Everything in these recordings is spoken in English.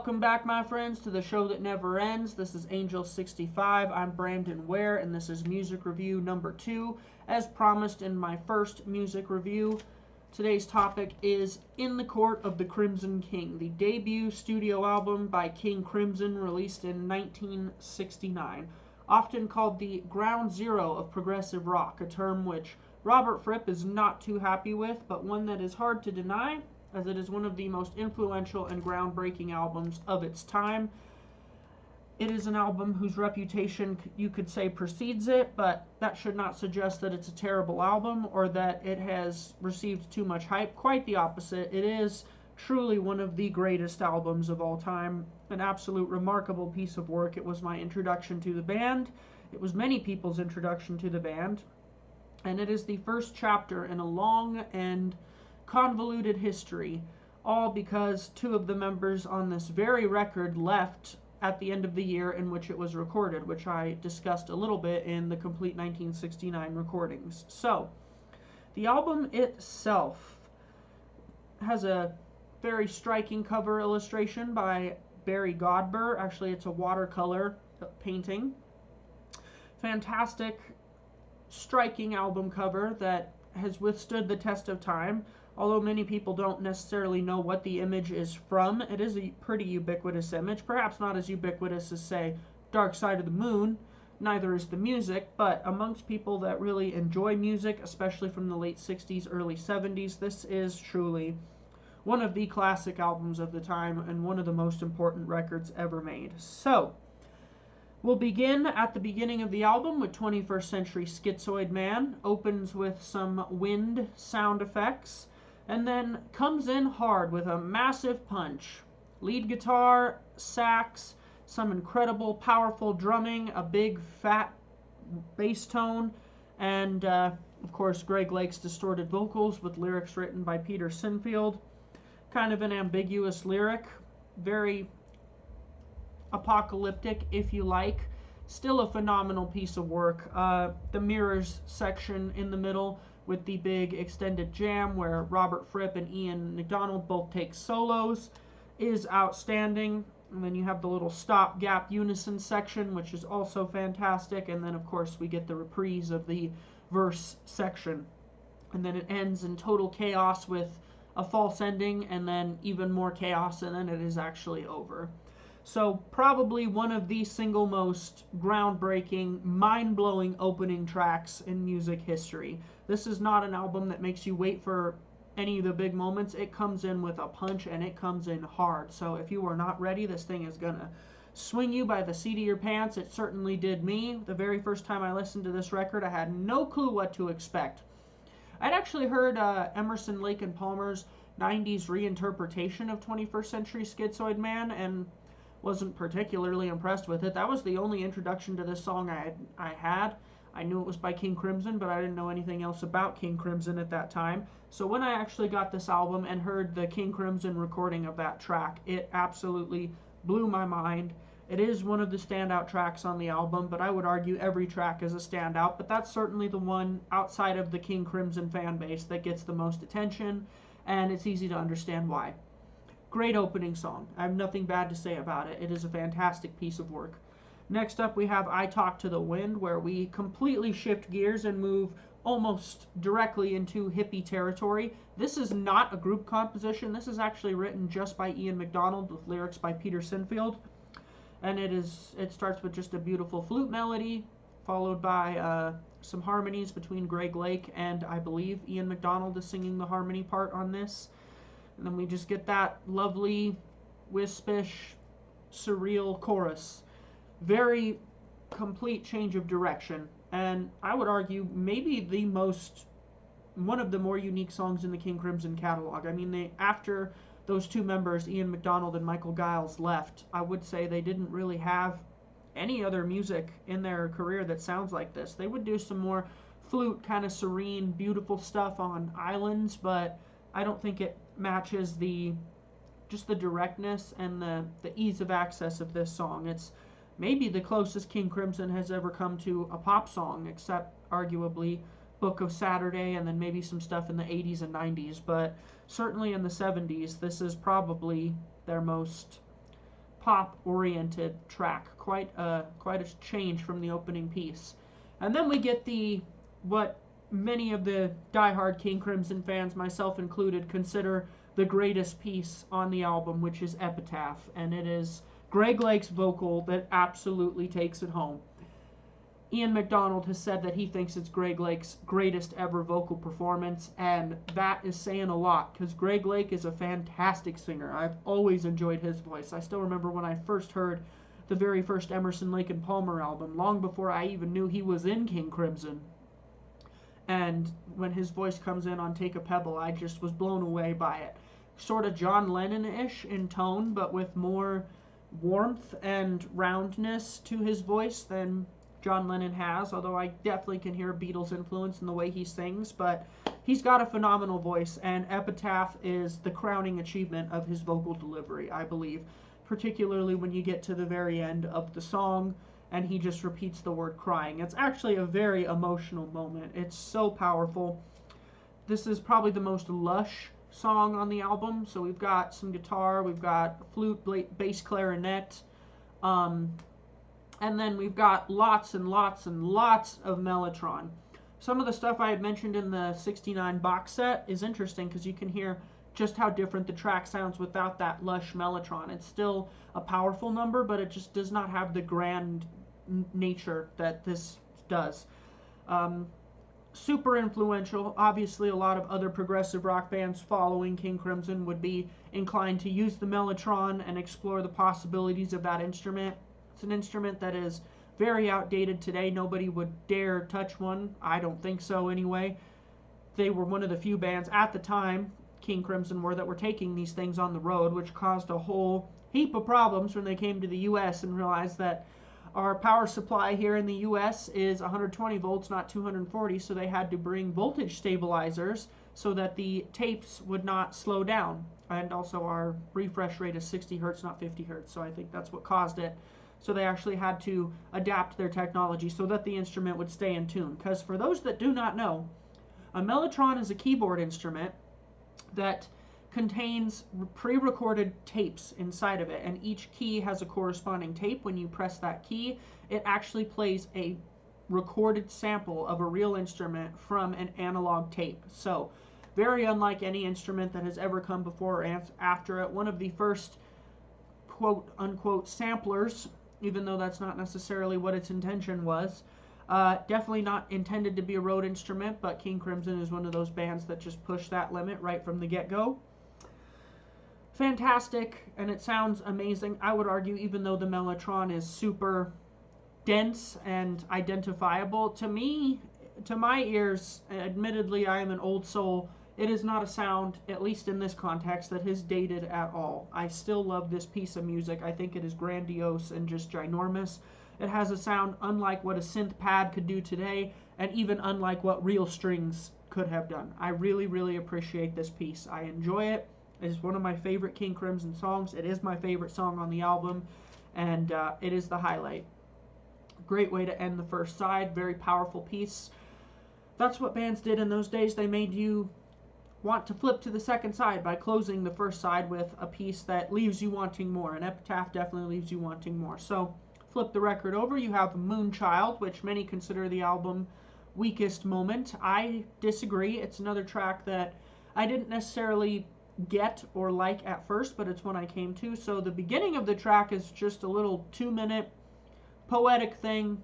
Welcome back, my friends, to the show that never ends. This is Angel65. I'm Brandon Ware, and this is music review number 2. As promised in my first music review, today's topic is In the Court of the Crimson King, the debut studio album by King Crimson, released in 1969. Often called the ground zero of progressive rock, a term which Robert Fripp is not too happy with, but one that is hard to deny, as it is one of the most influential and groundbreaking albums of its time. It is an album whose reputation, you could say, precedes it, but that should not suggest that it's a terrible album or that it has received too much hype. Quite the opposite. It is truly one of the greatest albums of all time, an absolute remarkable piece of work. It was my introduction to the band. It was many people's introduction to the band, and it is the first chapter in a long and convoluted history, all because two of the members on this very record left at the end of the year in which it was recorded, which I discussed a little bit in the complete 1969 recordings. So, the album itself has a very striking cover illustration by Barry Godber. Actually, it's a watercolor painting. Fantastic, striking album cover that has withstood the test of time. Although many people don't necessarily know what the image is from, it is a pretty ubiquitous image. Perhaps not as ubiquitous as, say, Dark Side of the Moon. Neither is the music, but amongst people that really enjoy music, especially from the late 60s, early 70s, this is truly one of the classic albums of the time and one of the most important records ever made. So, we'll begin at the beginning of the album with 21st Century Schizoid Man. Opens with some wind sound effects, and then comes in hard with a massive punch. Lead guitar, sax, some incredible powerful drumming, a big fat bass tone, and of course Greg Lake's distorted vocals with lyrics written by Peter Sinfield. Kind of an ambiguous lyric, very apocalyptic, if you like. Still a phenomenal piece of work. The Mirrors section in the middle with the big extended jam where Robert Fripp and Ian McDonald both take solos is outstanding. And then you have the little stop-gap unison section, which is also fantastic. And then, of course, we get the reprise of the verse section. And then it ends in total chaos with a false ending, and then even more chaos, and then it is actually over. So probably one of the single most groundbreaking, mind-blowing opening tracks in music history. This is not an album that makes you wait for any of the big moments. It comes in with a punch, and it comes in hard. So if you are not ready, this thing is gonna swing you by the seat of your pants. It certainly did me. The very first time I listened to this record, I had no clue what to expect. I'd actually heard Emerson, Lake and Palmer's 90s reinterpretation of 21st Century Schizoid Man, and wasn't particularly impressed with it. That was the only introduction to this song I had. I knew it was by King Crimson, but I didn't know anything else about King Crimson at that time. So when I actually got this album and heard the King Crimson recording of that track, it absolutely blew my mind. It is one of the standout tracks on the album, but I would argue every track is a standout, but that's certainly the one outside of the King Crimson fan base that gets the most attention, and it's easy to understand why. Great opening song. I have nothing bad to say about it. It is a fantastic piece of work. Next up we have I Talk to the Wind, where we completely shift gears and move almost directly into hippie territory. This is not a group composition. This is actually written just by Ian McDonald with lyrics by Peter Sinfield. And it starts with just a beautiful flute melody, followed by some harmonies between Greg Lake and, I believe, Ian McDonald is singing the harmony part on this. And then we just get that lovely, wispish, surreal chorus. Very complete change of direction. And I would argue maybe one of the more unique songs in the King Crimson catalog. I mean, after those two members, Ian McDonald and Michael Giles, left, I would say they didn't really have any other music in their career that sounds like this. They would do some more flute, kind of serene, beautiful stuff on Islands, but I don't think it matches just the directness and the ease of access of this song. It's maybe the closest King Crimson has ever come to a pop song, except arguably Book of Saturday and then maybe some stuff in the 80s and 90s, but certainly in the 70s, this is probably their most pop-oriented track. Quite a change from the opening piece. And then we get what many of the diehard King Crimson fans, myself included, consider the greatest piece on the album, which is Epitaph. And it is Greg Lake's vocal that absolutely takes it home. Ian McDonald has said that he thinks it's Greg Lake's greatest ever vocal performance, and that is saying a lot, because Greg Lake is a fantastic singer. I've always enjoyed his voice. I still remember when I first heard the very first Emerson, Lake and Palmer album, long before I even knew he was in King Crimson. And when his voice comes in on Take a Pebble, I just was blown away by it. Sort of John Lennon-ish in tone, but with more warmth and roundness to his voice than John Lennon has, although I definitely can hear Beatles influence in the way he sings, but he's got a phenomenal voice, and Epitaph is the crowning achievement of his vocal delivery, I believe, particularly when you get to the very end of the song and he just repeats the word crying. It's actually a very emotional moment. It's so powerful. This is probably the most lush song on the album, so we've got some guitar, we've got flute, bass, clarinet, and then we've got lots and lots and lots of mellotron. Some of the stuff I had mentioned in the 69 box set is interesting because you can hear just how different the track sounds without that lush mellotron. It's still a powerful number, but it just does not have the grand nature that this does. Super influential. Obviously, a lot of other progressive rock bands following King Crimson would be inclined to use the mellotron and explore the possibilities of that instrument. It's an instrument that is very outdated today. Nobody would dare touch one. I don't think so anyway. They were one of the few bands at the time, King Crimson were, that were taking these things on the road, which caused a whole heap of problems when they came to the US and realized that our power supply here in the US is 120 volts, not 240, so they had to bring voltage stabilizers so that the tapes would not slow down. And also our refresh rate is 60 hertz, not 50 hertz, so I think that's what caused it. So they actually had to adapt their technology so that the instrument would stay in tune. Because for those that do not know, a mellotron is a keyboard instrument that contains pre-recorded tapes inside of it, and each key has a corresponding tape. When you press that key, it actually plays a recorded sample of a real instrument from an analog tape. So very unlike any instrument that has ever come before or after it. One of the first quote unquote samplers, even though that's not necessarily what its intention was. Definitely not intended to be a road instrument, but King Crimson is one of those bands that just push that limit right from the get-go. Fantastic, and it sounds amazing. I would argue, even though the mellotron is super dense and identifiable, to me, to my ears, admittedly I am an old soul, it is not a sound, at least in this context, that is dated at all. I still love this piece of music. I think it is grandiose and just ginormous. It has a sound unlike what a synth pad could do today, and even unlike what real strings could have done. I really, really appreciate this piece. I enjoy it. It is one of my favorite King Crimson songs. It is my favorite song on the album, and it is the highlight. Great way to end the first side. Very powerful piece. That's what bands did in those days. They made you want to flip to the second side by closing the first side with a piece that leaves you wanting more. And Epitaph definitely leaves you wanting more. So flip the record over. You have Moonchild, which many consider the album's weakest moment. I disagree. It's another track that I didn't necessarily get or like at first, but it's one I came to. So the beginning of the track is just a little 2-minute poetic thing.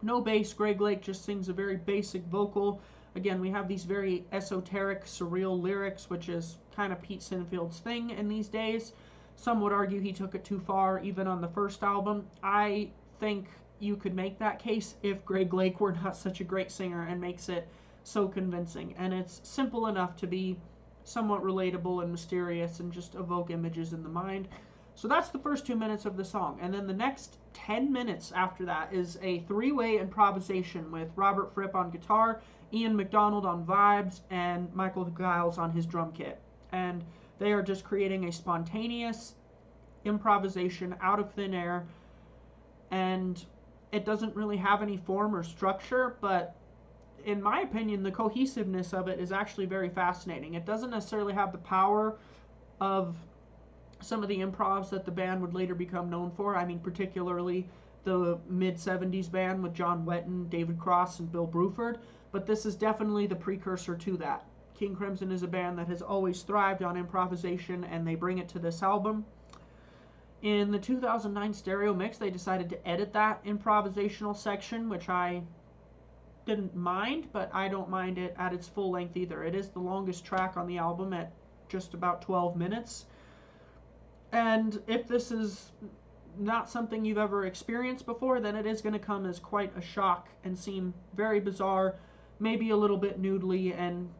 No bass. Greg Lake just sings a very basic vocal. Again, we have these very esoteric, surreal lyrics, which is kind of Pete Sinfield's thing in these days. Some would argue he took it too far, even on the first album. I think you could make that case if Greg Lake were not such a great singer and makes it so convincing. And it's simple enough to be somewhat relatable and mysterious and just evoke images in the mind. So that's the first 2 minutes of the song. And then the next 10 minutes after that is a three-way improvisation with Robert Fripp on guitar, Ian McDonald on vibes, and Michael Giles on his drum kit. And they are just creating a spontaneous improvisation out of thin air. And it doesn't really have any form or structure, but in my opinion, the cohesiveness of it is actually very fascinating. It doesn't necessarily have the power of some of the improvs that the band would later become known for. I mean, particularly the mid-70s band with John Wetton, David Cross, and Bill Bruford. But this is definitely the precursor to that. King Crimson is a band that has always thrived on improvisation, and they bring it to this album. In the 2009 stereo mix, they decided to edit that improvisational section, which I didn't mind, but I don't mind it at its full length either. It is the longest track on the album at just about 12 minutes. And if this is not something you've ever experienced before, then it is going to come as quite a shock and seem very bizarre, maybe a little bit noodly and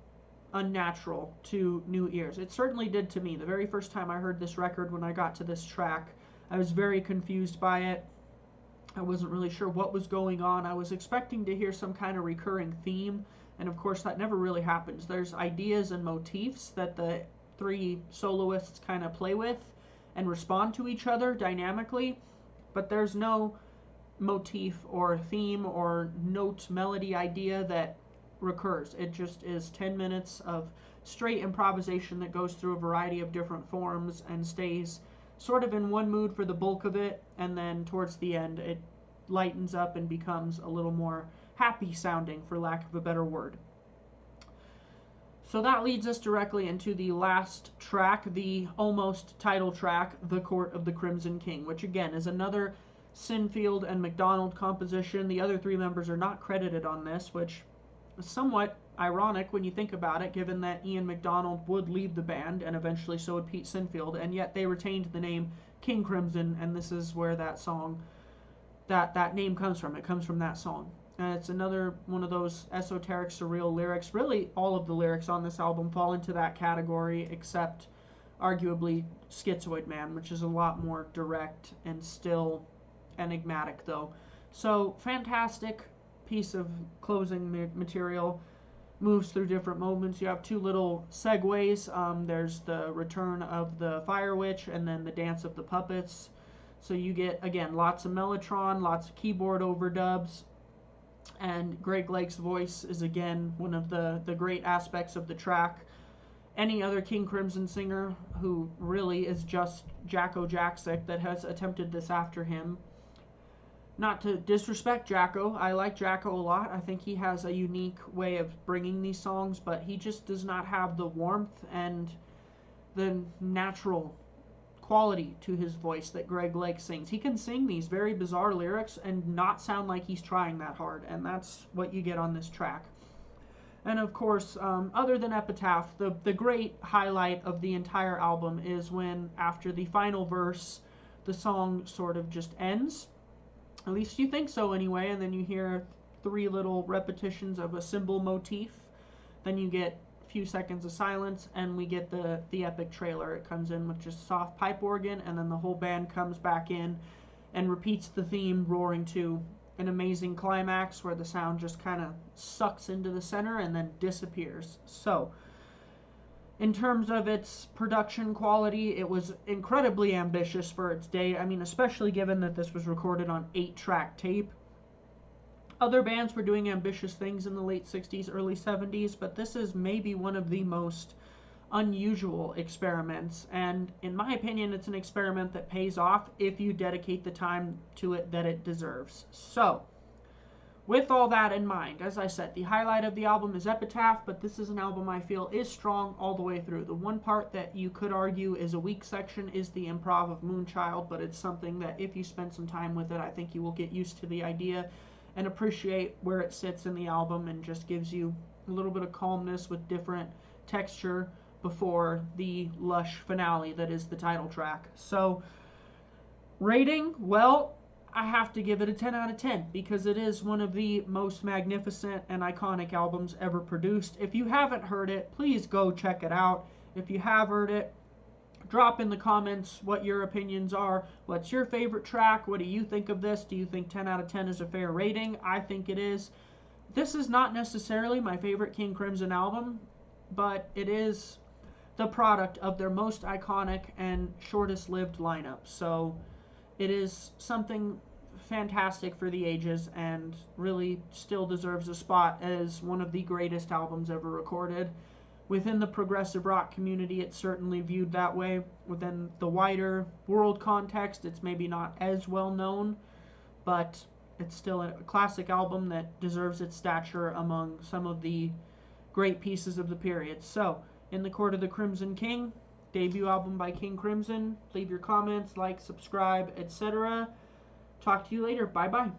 unnatural to new ears. It certainly did to me. The very first time I heard this record, when I got to this track, I was very confused by it. I wasn't really sure what was going on. I was expecting to hear some kind of recurring theme, and of course that never really happens. There's ideas and motifs that the three soloists kind of play with and respond to each other dynamically, but there's no motif or theme or note melody idea that recurs. It just is 10 minutes of straight improvisation that goes through a variety of different forms and stays sort of in one mood for the bulk of it, and then towards the end it lightens up and becomes a little more happy sounding, for lack of a better word. So that leads us directly into the last track, the almost title track, The Court of the Crimson King, which again is another Sinfield and McDonald composition. The other three members are not credited on this, which is somewhat ironic when you think about it, given that Ian McDonald would leave the band, and eventually so would Pete Sinfield, and yet they retained the name King Crimson, and this is where that song, that name comes from. It comes from that song. And it's another one of those esoteric, surreal lyrics. Really, all of the lyrics on this album fall into that category, except arguably Schizoid Man, which is a lot more direct and still enigmatic, though. So, fantastic piece of closing material. Moves through different moments. You have two little segues. There's the return of the Fire Witch, and then the Dance of the Puppets. So you get, again, lots of mellotron, lots of keyboard overdubs. And Greg Lake's voice is again one of the great aspects of the track. Any other King Crimson singer who really is just Jacko Jaksic that has attempted this after him. Not to disrespect Jacko, I like Jacko a lot. I think he has a unique way of bringing these songs, but he just does not have the warmth and the natural quality to his voice that Greg Lake sings. He can sing these very bizarre lyrics and not sound like he's trying that hard, and that's what you get on this track. And of course, other than Epitaph, the great highlight of the entire album is when, after the final verse, the song sort of just ends. At least you think so anyway, and then you hear three little repetitions of a cymbal motif. Then you get few seconds of silence, and we get the epic trailer. It comes in with just soft pipe organ, and then the whole band comes back in and repeats the theme, roaring to an amazing climax where the sound just kind of sucks into the center and then disappears. So, in terms of its production quality, it was incredibly ambitious for its day. I mean, especially given that this was recorded on 8-track tape. Other bands were doing ambitious things in the late 60s, early 70s, but this is maybe one of the most unusual experiments, and in my opinion, it's an experiment that pays off if you dedicate the time to it that it deserves. So, with all that in mind, as I said, the highlight of the album is Epitaph, but this is an album I feel is strong all the way through. The one part that you could argue is a weak section is the improv of Moonchild, but it's something that if you spend some time with it, I think you will get used to the idea and appreciate where it sits in the album, and just gives you a little bit of calmness with different texture before the lush finale that is the title track. So, rating, well, I have to give it a 10 out of 10 because it is one of the most magnificent and iconic albums ever produced. If you haven't heard it, please go check it out. If you have heard it, drop in the comments what your opinions are. What's your favorite track? What do you think of this? Do you think 10 out of 10 is a fair rating? I think it is. This is not necessarily my favorite King Crimson album, but it is the product of their most iconic and shortest lived lineup. So it is something fantastic for the ages and really still deserves a spot as one of the greatest albums ever recorded. within the progressive rock community, it's certainly viewed that way. Within the wider world context, it's maybe not as well known, but it's still a classic album that deserves its stature among some of the great pieces of the period. So, In the Court of the Crimson King, debut album by King Crimson. Leave your comments, like, subscribe, etc. Talk to you later. Bye-bye.